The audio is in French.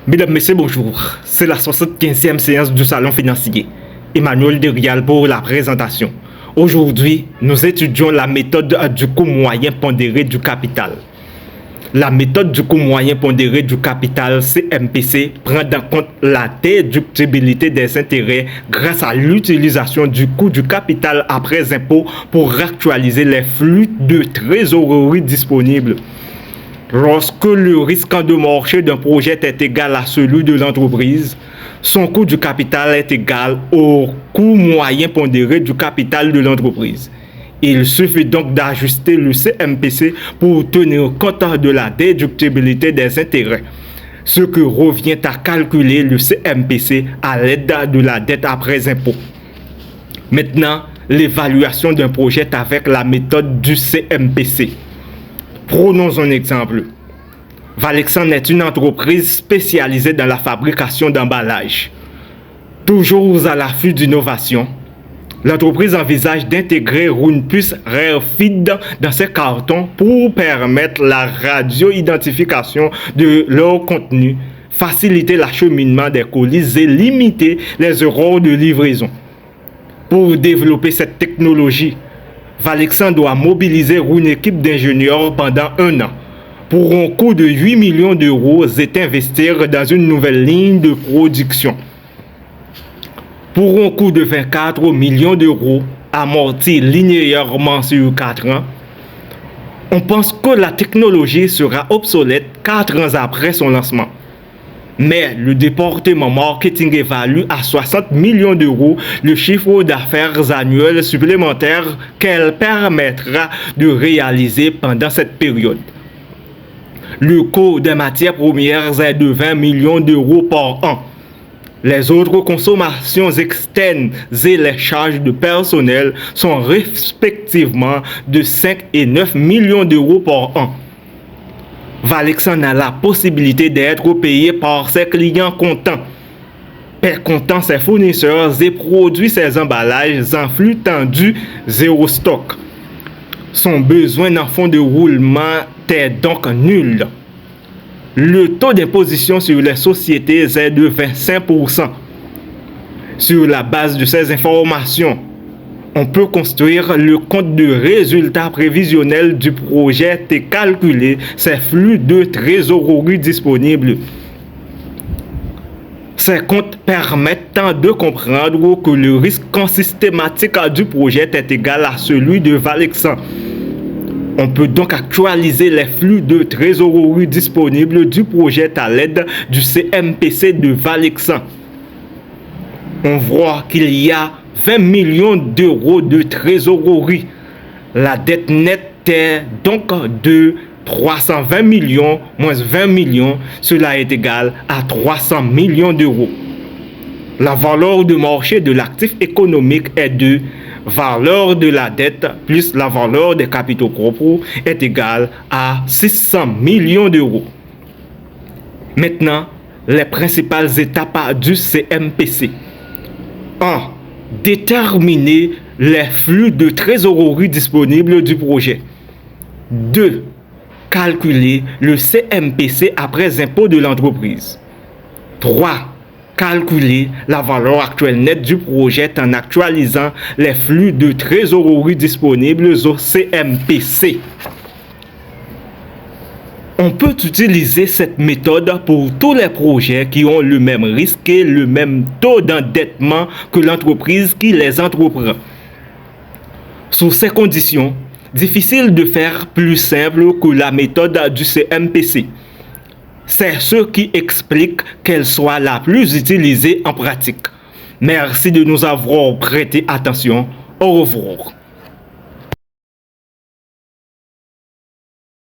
Mesdames, Messieurs, bonjour. C'est la 75e séance du Salon financier. Emmanuel Derial pour la présentation. Aujourd'hui, nous étudions la méthode du coût moyen pondéré du capital. La méthode du coût moyen pondéré du capital, CMPC, prend en compte la déductibilité des intérêts grâce à l'utilisation du coût du capital après impôt pour actualiser les flux de trésorerie disponibles. Lorsque le risque de marché d'un projet est égal à celui de l'entreprise, son coût du capital est égal au coût moyen pondéré du capital de l'entreprise. Il suffit donc d'ajuster le CMPC pour tenir compte de la déductibilité des intérêts, ce que revient à calculer le CMPC à l'aide de la dette après impôt. Maintenant, l'évaluation d'un projet avec la méthode du CMPC. Prenons un exemple. Valexan est une entreprise spécialisée dans la fabrication d'emballages. Toujours à l'affût d'innovation, l'entreprise envisage d'intégrer une puce RareFeed dans ses cartons pour permettre la radio-identification de leur contenu, faciliter l'acheminement des colis et limiter les erreurs de livraison. Pour développer cette technologie, Valexan doit mobiliser une équipe d'ingénieurs pendant 1 an pour un coût de 8 millions d'euros et investir dans une nouvelle ligne de production. Pour un coût de 24 millions d'euros amorti linéairement sur 4 ans, on pense que la technologie sera obsolète 4 ans après son lancement. Mais le département marketing évalue à 60 millions d'euros le chiffre d'affaires annuel supplémentaire qu'elle permettra de réaliser pendant cette période. Le coût des matières premières est de 20 millions d'euros par an. Les autres consommations externes et les charges de personnel sont respectivement de 5 et 9 millions d'euros par an. Valexan a la possibilité d'être payé par ses clients comptants, comptant ses fournisseurs et produit ses emballages en flux tendu zéro stock. Son besoin en fonds de roulement est donc nul. Le taux d'imposition sur les sociétés est de 25%. Sur la base de ces informations, on peut construire le compte de résultat prévisionnel du projet et calculer ses flux de trésorerie disponibles. Ces comptes permettent de comprendre que le risque systématique du projet est égal à celui de Valexan. On peut donc actualiser les flux de trésorerie disponibles du projet à l'aide du CMPC de Valexan. On voit qu'il y a 20 millions d'euros de trésorerie. La dette nette est donc de 320 millions moins 20 millions. Cela est égal à 300 millions d'euros. La valeur de marché de l'actif économique est de valeur de la dette plus la valeur des capitaux propres est égale à 600 millions d'euros. Maintenant, les principales étapes du CMPC. 1. Déterminer les flux de trésorerie disponibles du projet. 2. Calculer le CMPC après impôt de l'entreprise. 3. Calculer la valeur actuelle nette du projet en actualisant les flux de trésorerie disponibles au CMPC. On peut utiliser cette méthode pour tous les projets qui ont le même risque et le même taux d'endettement que l'entreprise qui les entreprend. Sous ces conditions, difficile de faire plus simple que la méthode du CMPC. C'est ce qui explique qu'elle soit la plus utilisée en pratique. Merci de nous avoir prêté attention. Au revoir.